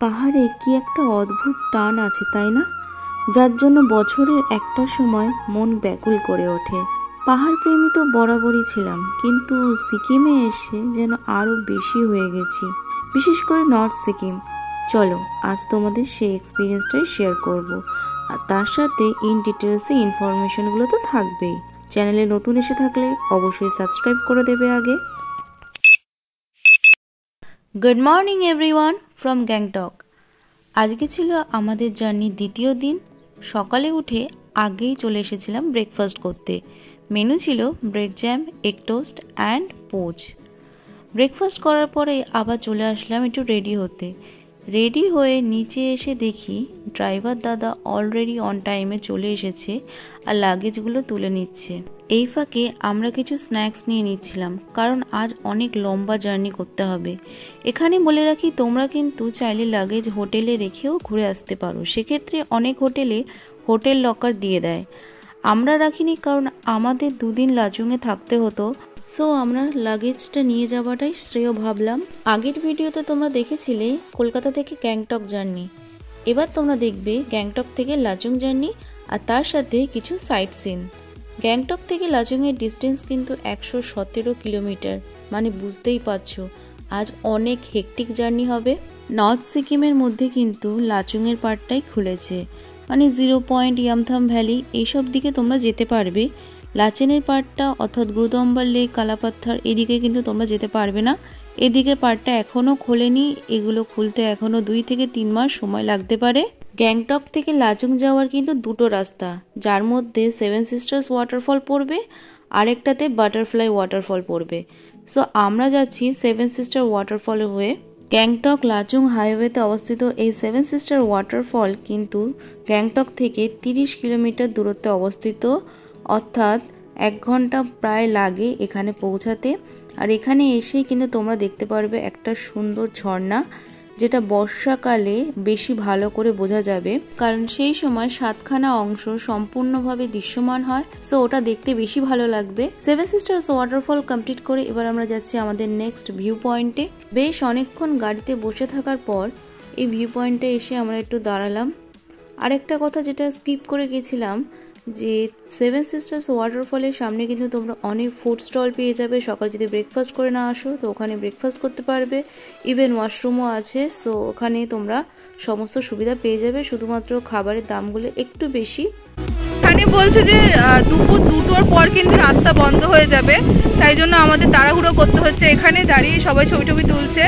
পাহাড়ে কি একটা অদ্ভুত টান আছে তাই না, যার জন্য বছরের একটা সময় মন ব্যাকুল করে ওঠে। পাহাড় প্রেমী তো বরাবরই ছিলাম, কিন্তু সিকিমে এসে যেন আরও বেশি হয়ে গেছি, বিশেষ করে নর্থ সিকিম। চলো আজ তোমাদের সেই এক্সপিরিয়েন্সটাই শেয়ার করব, আর তার সাথে ইন ডিটেলসে ইনফরমেশনগুলো তো থাকবেই। চ্যানেলে নতুন এসে থাকলে অবশ্যই সাবস্ক্রাইব করে দেবে আগে। Good morning everyone from Gangtok. আজকে ছিল আমাদের জার্নির দ্বিতীয় দিন। সকালে উঠে আগেই চলে এসেছিলাম ব্রেকফাস্ট করতে। মেনু ছিল bread jam, egg toast and poach. Breakfast করার পরে আবার চলে আসলাম একটু রেডি হতে। রেডি হয়ে নিচে এসে দেখি ড্রাইভার দাদা অলরেডি অন টাইমে চলে এসেছে আর লাগেজগুলো তুলে নিচ্ছে। এই ফাঁকে আমরা কিছু স্ন্যাক্স নিয়ে নিচ্ছিলাম, কারণ আজ অনেক লম্বা জার্নি করতে হবে। এখানে বলে রাখি, তোমরা কিন্তু চাইলে লাগেজ হোটেলে রেখেও ঘুরে আসতে পারো। সেক্ষেত্রে অনেক হোটেলে হোটেল লকার দিয়ে দেয়। আমরা রাখিনি, কারণ আমাদের দুদিন লাচুংয়ে থাকতে হতো, সো আমরা লাগেজটা নিয়ে যাওয়াটাই শ্রেয় ভাবলাম। আগের ভিডিওতে তোমরা দেখেছিলে কলকাতা থেকে গ্যাংটক জার্নি, এবার তোমরা দেখবে গ্যাংটক থেকে লাচুং জার্নি আর তার সাথে কিছু সাইট সিন। গ্যাংটক থেকে লাচুংয়ের ডিস্টেন্স কিন্তু 117 কিলোমিটার, মানে বুঝতেই পারছো আজ অনেক হেকটিক জার্নি হবে। নর্থ সিকিমের মধ্যে কিন্তু লাচুংয়ের পার্টটাই খুলেছে, মানে 0 পয়েন্ট, ইয়ামথাম ভ্যালি এইসব দিকে তোমরা যেতে পারবে। লাচেনের পার্টটা অর্থাৎ গুরুদম্বার লেক, কালাপাত্থার এদিকে কিন্তু তোমরা যেতে পারবে না। এদিকের পার্টটা এখনও খোলেনি, এগুলো খুলতে এখনও 2 থেকে 3 মাস সময় লাগতে পারে। গ্যাংটক থেকে লাচুং যাওয়ার কিন্তু দুটো রাস্তা, যার মধ্যে 7 সিস্টার্স ওয়াটারফল পড়বে, আরেকটাতে বাটারফ্লাই ওয়াটারফল পড়বে। সো আমরা যাচ্ছি 7 সিস্টার ওয়াটারফলে হয়ে। গ্যাংটক লাচুং হাইওয়েতে অবস্থিত এই 7 সিস্টার ওয়াটারফল কিন্তু গ্যাংটক থেকে 30 কিলোমিটার দূরত্বে অবস্থিত, অর্থাৎ 1 ঘন্টা প্রায় লাগে এখানে পৌঁছাতে। আর এখানে এসেই কিন্তু তোমরা দেখতে পারবে একটা সুন্দর ঝর্ণা, যেটা বর্ষাকালে বেশি ভালো করে বোঝা যাবে, কারণ সেই সময় 7খানা অংশ সম্পূর্ণভাবে দৃশ্যমান হয়। সো ওটা দেখতে বেশি ভালো লাগবে। 7 সিস্টার্স ওয়াটারফল কমপ্লিট করে এবার আমরা যাচ্ছি আমাদের নেক্সট ভিউ পয়েন্টে। বেশ অনেকক্ষণ গাড়িতে বসে থাকার পর এই ভিউ পয়েন্টে এসে আমরা একটু দাঁড়ালাম। আরেকটা কথা যেটা স্কিপ করে গেছিলাম, যে 7 সিস্টার্স ওয়াটারফলের সামনে কিন্তু তোমরা অনেক ফুড স্টল পেয়ে যাবে। সকালে যদি ব্রেকফাস্ট করে না আসো তো ওখানে ব্রেকফাস্ট করতে পারবে, ইভেন ওয়াশরুমও আছে। সো ওখানে তোমরা সমস্ত সুবিধা পেয়ে যাবে, শুধুমাত্র খাবারের দামগুলো একটু বেশি। এখানে বলছে যে দুপুর 2টোর পর কিন্তু রাস্তা বন্ধ হয়ে যাবে, তাই জন্য আমাদের তাড়াহুড়ো করতে হচ্ছে। এখানে দাঁড়িয়ে সবাই ছবি টবি তুলছে।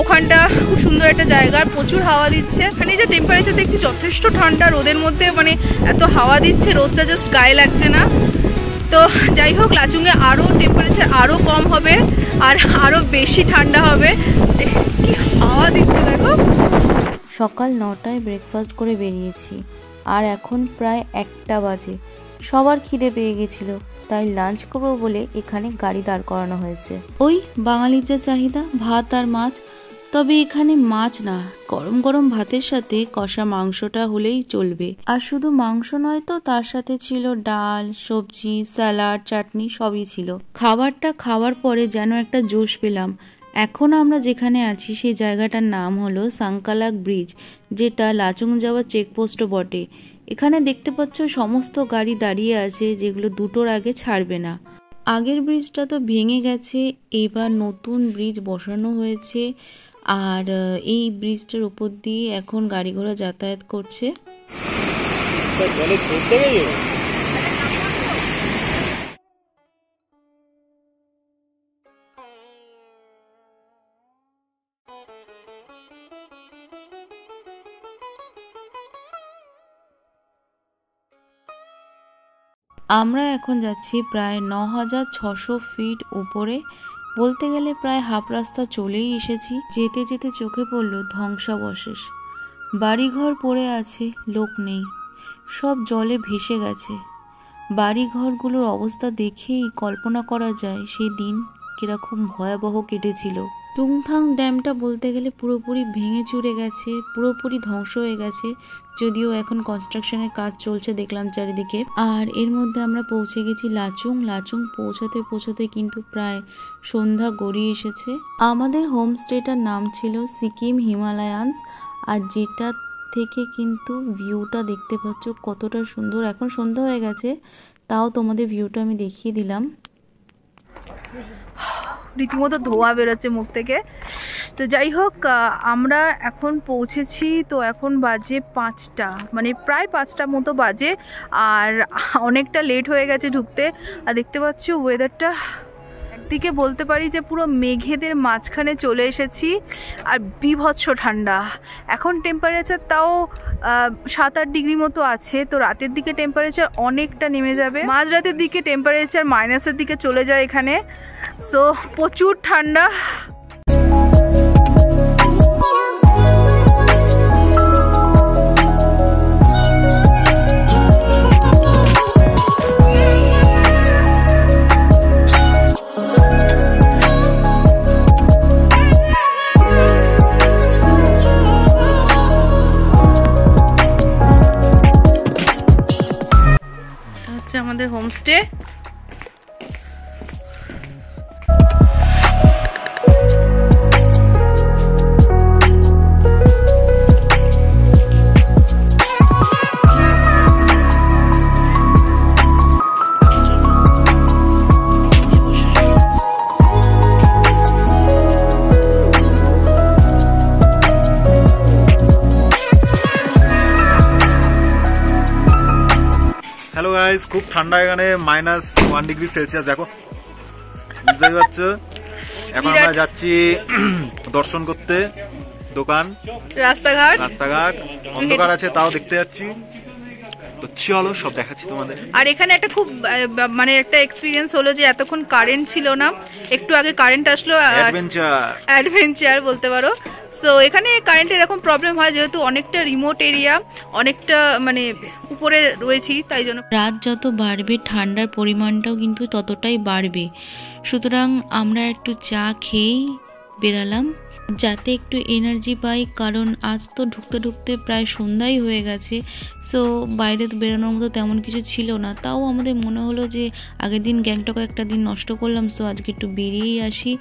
ওখানটা খুব সুন্দর একটা জায়গা, প্রচুর হাওয়া দিচ্ছে। এখানে যে টেম্পারেচার দেখছি যথেষ্ট ঠান্ডা, রোদের মধ্যে মানে এত হাওয়া দিচ্ছে, রোদটা জাস্ট গায়ে লাগছে না। তো যাই হোক, লাচুংয়ে আরও টেম্পারেচার আরও কম হবে আর আরও বেশি ঠান্ডা হবে। কি হাওয়া দিচ্ছে দেখো। সকাল 9টায় ব্রেকফাস্ট করে বেরিয়েছি, আর এখন প্রায় 1টা বাজে। সবার খিদে পেয়ে গেছিল, তাই লাঞ্চ করবো বলে এখানে গাড়ি দাঁড় করানো হয়েছে। ওই বাঙালির যা চাহিদা, ভাত আর মাছ। তবে এখানে মাছ না, গরম গরম ভাতের সাথে কষা মাংসটা হলেই চলবে। আর শুধু মাংস নয় তো, তার সাথে ছিল ডাল, সবজি, স্যালাড, চাটনি সবই ছিল। খাবারটা খাওয়ার পরে যেন একটা জোশ পেলাম। এখন আমরা যেখানে আছি সেই জায়গাটার নাম হলো সাংকালাক ব্রিজ, যেটা লাচুং যাওয়ার চেকপোস্টও বটে। এখানে দেখতে পাচ্ছ সমস্ত গাড়ি দাঁড়িয়ে আছে, যেগুলো 2টোর আগে ছাড়বে না। আগের ব্রিজটা তো ভেঙে গেছে, এবার নতুন ব্রিজ বসানো হয়েছে। আর এই ব্রিজটার উপর দিয়ে এখন গাড়ি ঘোড়া যাতায়াত করছে। আমরা এখন যাচ্ছি প্রায় 9600 ফিট উপরে। বলতে গেলে প্রায় হাফ রাস্তা চলেই এসেছি। যেতে যেতে চোখে পড়ল ধ্বংসাবশেষ। বাড়িঘর পড়ে আছে, লোক নেই, সব জলে ভেসে গেছে। বাড়িঘরগুলোর অবস্থা দেখেই কল্পনা করা যায় সেই দিন কিরকম ভয়াবহ কেটেছিল। টুংথাং ড্যামটা বলতে গেলে পুরোপুরি ভেঙে চুরে গেছে, পুরোপুরি ধ্বংস হয়ে গেছে। যদিও এখন কনস্ট্রাকশনের কাজ চলছে দেখলাম চারিদিকে। আর এর মধ্যে আমরা পৌঁছে গেছি লাচুং। লাচুং পৌঁছাতে পৌঁছাতে কিন্তু প্রায় সন্ধ্যা গড়িয়ে এসেছে। আমাদের হোমস্টেটার নাম ছিল সিকিম হিমালয়ানস, আর যেটা থেকে কিন্তু ভিউটা দেখতে পাচ্ছ কতটা সুন্দর। এখন সন্ধ্যা হয়ে গেছে, তাও তোমাদের ভিউটা আমি দেখিয়ে দিলাম। রীতিমতো ধোঁয়া বেরোচ্ছে মুখ থেকে। তো যাই হোক, আমরা এখন পৌঁছেছি। তো এখন বাজে 5টা, মানে প্রায় 5টা মতো বাজে, আর অনেকটা লেট হয়ে গেছে ঢুকতে। আর দেখতে পাচ্ছ ওয়েদারটা, একদিকে বলতে পারি যে পুরো মেঘেদের মাঝখানে চলে এসেছি, আর বীভৎস ঠান্ডা। এখন টেম্পারেচার তাও 7-8 ডিগ্রি মতো আছে। তো রাতের দিকে টেম্পারেচার অনেকটা নেমে যাবে, মাঝরাতের দিকে টেম্পারেচার মাইনাসের দিকে চলে যায় এখানে। সো প্রচুর ঠান্ডা। আমাদের হোমস্টে। হ্যালো গাইস, খুব ঠান্ডা এখানে, -1 ডিগ্রি সেলসিয়াস। দেখো, বুঝতেই পারছো। এখন আমরা যাচ্ছি দর্শন করতে, দোকান, রাস্তাঘাট অন্ধকার আছে তাও দেখতে যাচ্ছি। তো চলো সব দেখাচ্ছি তোমাদের। আর এখানে একটা খুব মানে একটা এক্সপিরিয়েন্স হলো যে এতক্ষণ কারেন্ট ছিল না, একটু আগে কারেন্ট আসলো। অ্যাডভেঞ্চার বলতে পারো। সো এখানে কারেন্টের এরকম প্রবলেম হয় যেহেতু অনেকটা রিমোট এরিয়া, অনেকটা মানে উপরে রয়েছি, তাই জন্য রাত যত বাড়বে ঠান্ডার পরিমাণটাও কিন্তু ততটাই বাড়বে। সুতরাং আমরা একটু চা খেয়েই বেরালাম যাতে একটু এনার্জি পাই, কারণ আজ তো ঢুকতে ঢুকতে প্রায় সন্ধ্যাই হয়ে গেছে। সো বাইরে তো বেরোনোর মতো তেমন কিছু ছিল না, তাও আমাদের মনে হলো যে আগের দিন গ্যাংটকে একটা দিন নষ্ট করলাম, সো আজকে একটু বেরিয়েই আসি,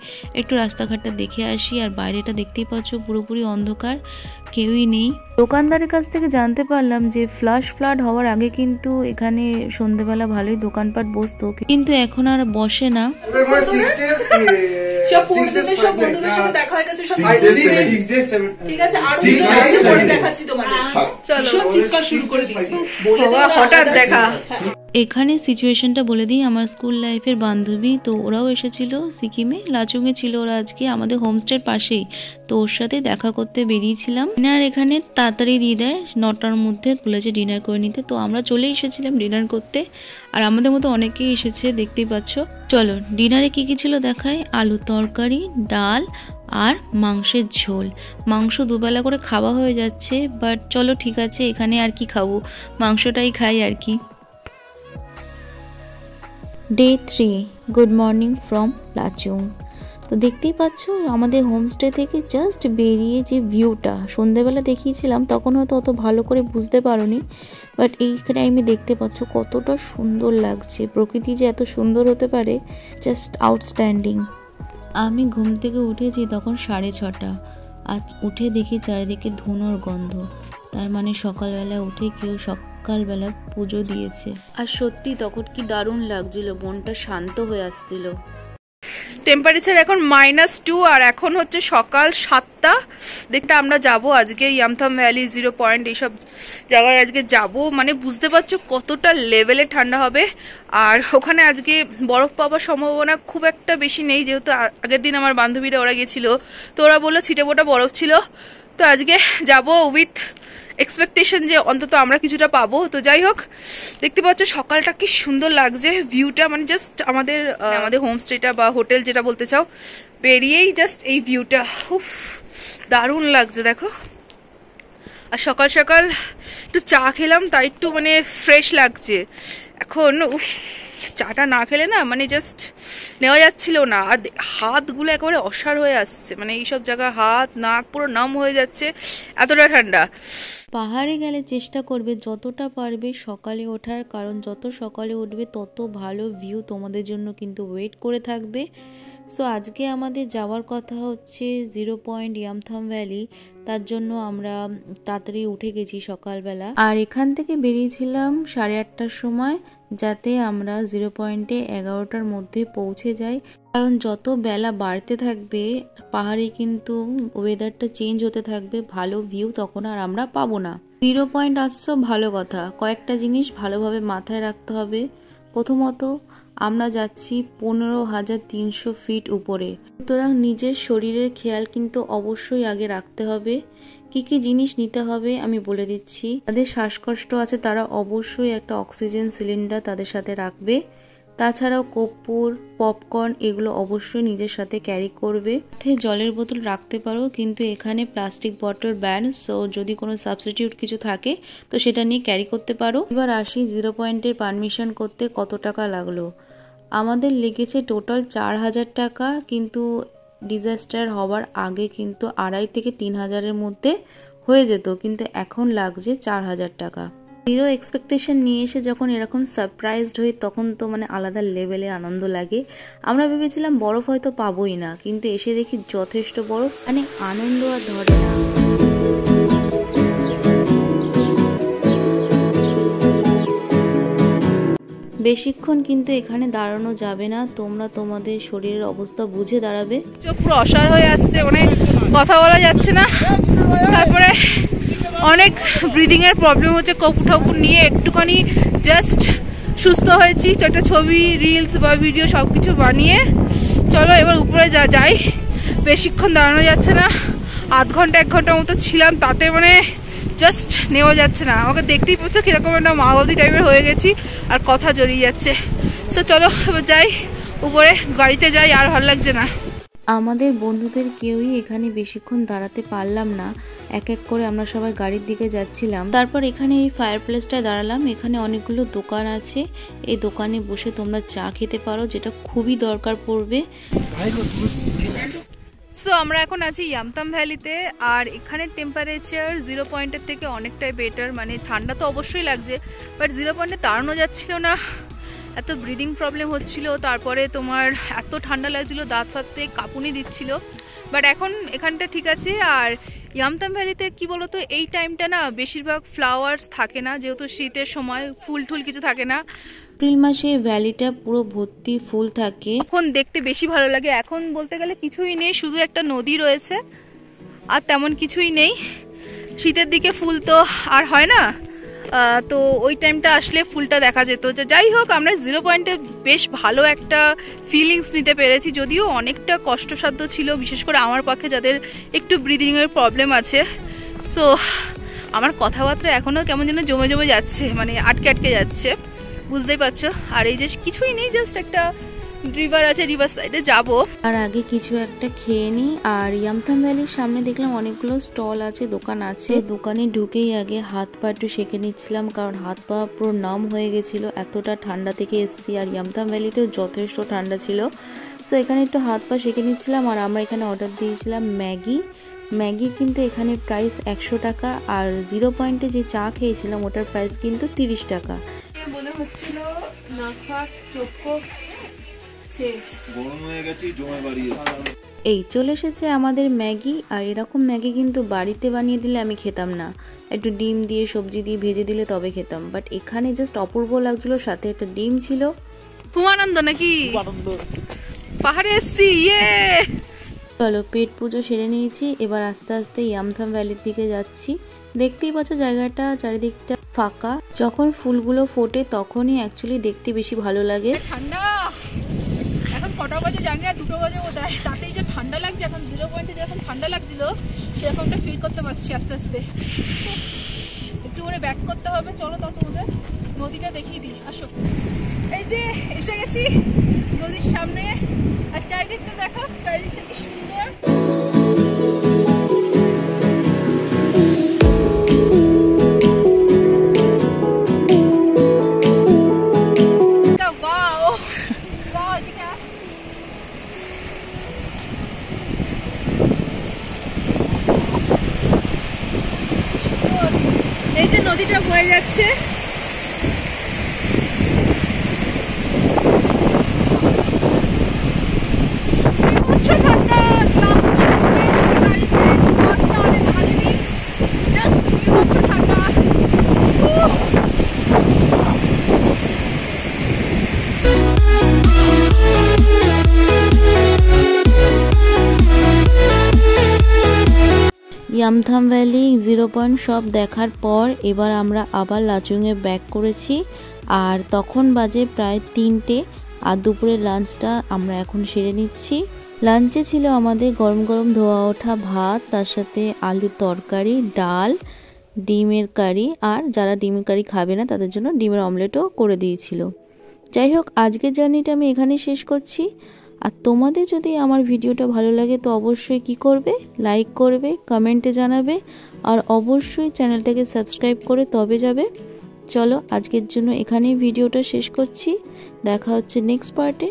একটু রাস্তাঘাটটা দেখে আসি। আর বাইরেটা দেখতেই পাচ্ছ পুরোপুরি অন্ধকার, কেউই নেই। দোকানদারের কাছ থেকে জানতে পারলাম যে ফ্লাড হওয়ার আগে কিন্তু এখানে সন্ধ্যেবেলা ভালোই দোকানপাট বসতো, কিন্তু এখন আর বসে না। সব বন্ধুদের সাথে দেখা হয়ে গেছে, সব ঠিক আছে। আর পরে দেখাচ্ছি তোমাদের। চলো, চিৎকার শুরু করে দিয়েছি, হঠাৎ দেখা। এখানে সিচুয়েশনটা বলে দিই, আমার স্কুল লাইফের বান্ধবী, তো ওরাও এসেছিল সিকিমে, লাচুংয়ে ছিল ওরা আজকে আমাদের হোমস্টের পাশেই। তো ওর সাথে দেখা করতে বেরিয়েছিলাম। ডিনার এখানে তাড়াতাড়ি দিয়ে দেয়, 9টার মধ্যে বলেছে ডিনার করে নিতে। তো আমরা চলে এসেছিলাম ডিনার করতে, আর আমাদের মতো অনেকেই এসেছে, দেখতেই পাচ্ছ। চলো ডিনারে কি কি ছিল দেখায়। আলু তরকারি, ডাল আর মাংসের ঝোল। মাংস দুবেলা করে খাওয়া হয়ে যাচ্ছে, বাট চলো ঠিক আছে, এখানে আর কি খাবো, মাংসটাই খাই আর কি। Day 3, good morning from Lachung. তো দেখতেই পাচ্ছ আমাদের হোমস্টে থেকে জাস্ট বেরিয়ে যে ভিউটা সন্ধেবেলা দেখিয়েছিলাম, তখন হয়তো অত ভালো করে বুঝতে পারোনি, বাট এই টাইমে দেখতে পাচ্ছ কতটা সুন্দর লাগছে। প্রকৃতি যে এত সুন্দর হতে পারে, জাস্ট আউটস্ট্যান্ডিং। আমি ঘুম থেকে উঠেছি তখন 6:30। আজ উঠে দেখি চারিদিকে ধুনোর গন্ধ, তার মানে সকালবেলা উঠে কেউ সকালবেলা পুজো দিয়েছে। আর সত্যি তখন কি দারুণ লাগছিল, মনটা শান্ত হয়ে আসছিল। টেম্পারেচার এখন -2, আর এখন হচ্ছে সকাল 7টা। দেখতে আমরা যাব আজকে ইয়ামথাম ভ্যালি, 0 পয়েন্ট, এইসব জায়গায় আজকে যাব। মানে বুঝতে পারছো কতটা লেভেলে ঠান্ডা হবে। আর ওখানে আজকে বরফ পাওয়ার সম্ভাবনা খুব একটা বেশি নেই, যেহেতু আগের দিন আমার বান্ধবীরা ওরা গেছিল, তো ওরা বললো ছিটেফোঁটা বরফ ছিল। তো আজকে যাব উইথ এক্সপেকটেশন যে অন্তত আমরা কিছুটা পাবো। তো যাই হোক, দেখতে পাচ্ছ সকালটা কি সুন্দর লাগছে, ভিউটা মানে জাস্ট আমাদের হোমস্টেটা বা হোটেল যেটা বলতে চাও, বেরিয়েই জাস্ট এই ভিউটা খুব দারুণ লাগছে দেখো। আর সকাল সকাল একটু চা খেলাম, তাই একটু মানে ফ্রেশ লাগছে এখন। চাটা না খেলে না মানে জাস্ট নেওয়া যাচ্ছিল না, আর হাতগুলো একেবারে অসাড় হয়ে আসছে, মানে এইসব জায়গায় হাত নাক পুরো নাম হয়ে যাচ্ছে, এতটা ঠান্ডা। পাহাড়ে গেলে চেষ্টা করবে যতটা পারবে সকালে ওঠার, কারণ যত সকালে উঠবে তত ভালো ভিউ তোমাদের জন্য কিন্তু ওয়েট করে থাকবে। সো আজকে আমাদের যাওয়ার কথা হচ্ছে 0 পয়েন্ট ইয়ামথাম ভ্যালি। তার জন্য আমরা তাড়াতাড়ি উঠে গেছি সকালবেলা, আর এখান থেকে বেরিয়েছিলাম 8:30টার সময়, যাতে আমরা 0 পয়েন্টে 11টার মধ্যে পৌঁছে যাই। কারণ যত বেলা বাড়তে থাকবে পাহাড়ে কিন্তু ওয়েদারটা চেঞ্জ হতে থাকবে, ভালো ভিউ তখন আর আমরা পাবো না। 0 পয়েন্ট আসছো ভালো কথা, কয়েকটা জিনিস ভালোভাবে মাথায় রাখতে হবে। প্রথমত আমরা যাচ্ছি 15,300 ফিট উপরে, সুতরাং নিজের শরীরের খেয়াল কিন্তু অবশ্যই আগে রাখতে হবে। কি কি জিনিস নিতে হবে আমি বলে দিচ্ছি। যাদের শ্বাসকষ্ট আছে তারা অবশ্যই একটা অক্সিজেন সিলিন্ডার তাদের সাথে রাখবে। তাছাড়াও কর্পূর, পপকর্ন এগুলো অবশ্যই নিজের সাথে ক্যারি করবে। জলের বোতল রাখতে পারো, কিন্তু এখানে প্লাস্টিক বটল ব্যান, সো যদি কোনো সাবস্টিটিউট কিছু থাকে তো সেটা নিয়ে ক্যারি করতে পারো। এবার আসি 0 পয়েন্টের পারমিশন করতে কত টাকা লাগলো। আমাদের লেগেছে টোটাল 4,000 টাকা, কিন্তু ডিজাস্টার হওয়ার আগে কিন্তু 2,500 থেকে 3,000-এর মধ্যে হয়ে যেত, কিন্তু এখন লাগছে 4,000 টাকা। জিরো এক্সপেকটেশন নিয়ে এসে যখন এরকম সারপ্রাইজড হই তখন তো আলাদা লেভেলে আনন্দ লাগে। আমরা ভেবেছিলাম বরফ হয়তো পাবোই না, কিন্তু এসে দেখি যথেষ্ট বরফ, আনন্দ আর ধরে না। বেশিক্ষণ কিন্তু এখানে দাঁড়ানো যাবে না, তোমরা তোমাদের শরীরের অবস্থা বুঝে দাঁড়াবে। চোখ পুরো অসাড় হয়ে আসছে, কথা বলা যাচ্ছে না। তারপরে অনেক ব্রিদিং এর প্রবলেম হচ্ছে, কপুর ঠপুর নিয়ে একটুখানি জাস্ট সুস্থ হয়েছি। একটা ছবি, রিলস বা ভিডিও সবকিছু বানিয়ে চলো এবার উপরে যাই। বেশিক্ষণ দাঁড়ানো যাচ্ছে না, 1 ঘন্টা 1 ঘন্টার মতো ছিলাম, তাতে জাস্ট নেওয়া যাচ্ছে না। আমাকে দেখতেই পাচ্ছ কিরকম একটা মাওবাদী টাইপের হয়ে গেছি, আর কথা জড়িয়ে যাচ্ছে। তো চলো এবার যাই উপরে, গাড়িতে যাই, আর ভালো লাগছে না। আমাদের বন্ধুদের কেউই এখানে বেশিক্ষণ দাঁড়াতে পারলাম না, এক এক করে আমরা সবাই গাড়ির দিকে যাচ্ছিলাম। তারপর এখানে এই ফায়ার প্লেসটায় দাঁড়ালাম। এখানে অনেকগুলো দোকান আছে, এই দোকানে বসে তোমরা চা খেতে পারো, যেটা খুবই দরকার পড়বে। সো আমরা এখন আছি ইয়ামথাম ভ্যালিতে, আর এখানে টেম্পারেচার 0 পয়েন্টের থেকে অনেকটাই বেটার। ঠান্ডা তো অবশ্যই লাগছে, বাট 0 পয়েন্টে দাঁড়ানো যাচ্ছিল না, এত ব্রিদিং প্রবলেম হচ্ছিল। তারপরে তোমার এত ঠান্ডা লাগছিল, দাঁত ফাতে কাঁপুনি দিচ্ছিল। বাট এখন এখানটা ঠিক আছে। আর ইয়ামথাম ভ্যালিতে কি বলতো, এই টাইমটা না বেশিরভাগ ফ্লাওয়ার্স থাকে না, যেহেতু শীতের সময় ফুল টুল কিছু থাকে না। এপ্রিল মাসে ভ্যালিটা পুরো ভর্তি ফুল থাকে, এখন দেখতে বেশি ভালো লাগে। এখন বলতে গেলে কিছুই নেই, শুধু একটা নদী রয়েছে, আর তেমন কিছুই নেই। শীতের দিকে ফুল তো আর হয় না, তো ওই টাইমটা আসলে ফুলটা দেখা যেত। যাই হোক, আমরা 0 পয়েন্টে বেশ ভালো একটা ফিলিংস নিতে পেরেছি, যদিও অনেকটা কষ্টসাধ্য ছিল, বিশেষ করে আমার পক্ষে যাদের একটু ব্রিদিংয়ের প্রবলেম আছে। সো আমার কথাবার্তা এখনও কেমন যেন জমে জমে যাচ্ছে, আটকে আটকে যাচ্ছে, বুঝতেই পারছো। আর এই যে কিছুই নেই, জাস্ট একটা রিভার আছে, রিভার সাইডে যাবো। আর আগে কিছু একটা খেয়ে নিই। আর ইয়ামথাম ভ্যালির সামনে দেখলাম অনেকগুলো স্টল আছে, দোকান আছে। দোকানে ঢুকেই আগে হাত পা একটু সেঁকে নিচ্ছিলাম, কারণ হাত পা পুরো নাম হয়ে গেছিলো, এতটা ঠান্ডা থেকে এসছি। আর ইয়ামথাম ভ্যালিতেও যথেষ্ট ঠান্ডা ছিল, সো এখানে একটু হাত পা সেঁকে নিচ্ছিলাম। আর আমরা এখানে অর্ডার দিয়েছিলাম ম্যাগি কিন্তু এখানে প্রাইস 100 টাকা, আর 0 পয়েন্টে যে চা খেয়েছিলাম ওটার প্রাইস কিন্তু 30 টাকা। মনে হচ্ছিল এই চলে এসেছে আমাদের ম্যাগি। আর এরকম ম্যাগি কিন্তু বাড়িতে বানিয়ে দিলে আমি খেতাম না, একটু ডিম দিয়ে সবজি দিয়ে ভেজে দিলে তবে খেতাম। বাট এখানে জাস্ট অপূর্ব লাগছিল, সাথে একটা ডিম ছিল। খুব আনন্দ নাকি, পাহাড়ে এসছি। চলো পেট পুজো সেরে নিয়েছি, এবার আস্তে আস্তে ইয়ামথাম ভ্যালির দিকে যাচ্ছি। দেখতেই পাচ্ছ জায়গাটা চারিদিকটা ফাঁকা, যখন ফুলগুলো ফোটে তখনই অ্যাকচুয়ালি দেখতে বেশি ভালো লাগে। ঠান্ডা এখন কটা বাজে জানি না, 2টো বাজে বোধহয়, তাতেই যে ঠান্ডা লাগছে। এখন 0 পয়েন্টে যেরকম ঠান্ডা লাগছিল সেরকমটা ফিল করতে পারছি আস্তে আস্তে। একটু করে ব্যাক করতে হবে, চলো তো তোমাদের নদীটা দেখিয়ে দিই, আসো। এই যে এসে গেছি নদীর সামনে, আর চারিদিকটা দেখো, চারিদিকটা কি সুন্দর। এই যে নদীটা বয়ে যাচ্ছে, ইয়ামথাম ভ্যালি, 0 পয়েন্ট সব দেখার পর এবার আমরা আবার লাচুংয়ে ব্যাক করেছি। আর তখন বাজে প্রায় 3টে, আর দুপুরের লাঞ্চটা আমরা এখন সেরে নিচ্ছি। লাঞ্চে ছিল আমাদের গরম গরম ধোয়া ওঠা ভাত, তার সাথে আলুর তরকারি, ডাল, ডিমের কারি, আর যারা ডিমের কারি খাবে না তাদের জন্য ডিমের অমলেটও করে দিয়েছিল। যাই হোক, আজকের জার্নিটা আমি এখানেই শেষ করছি। আর তোমাদের যদি আমার ভিডিওটা ভালো লাগে তো অবশ্যই কি করবে, লাইক করবে, কমেন্টে জানাবে, আর অবশ্যই চ্যানেলটাকে সাবস্ক্রাইব করে তবে যাবে। চলো আজকের জন্য এখানেই ভিডিওটা শেষ করছি, দেখা হচ্ছে নেক্সট পার্টে।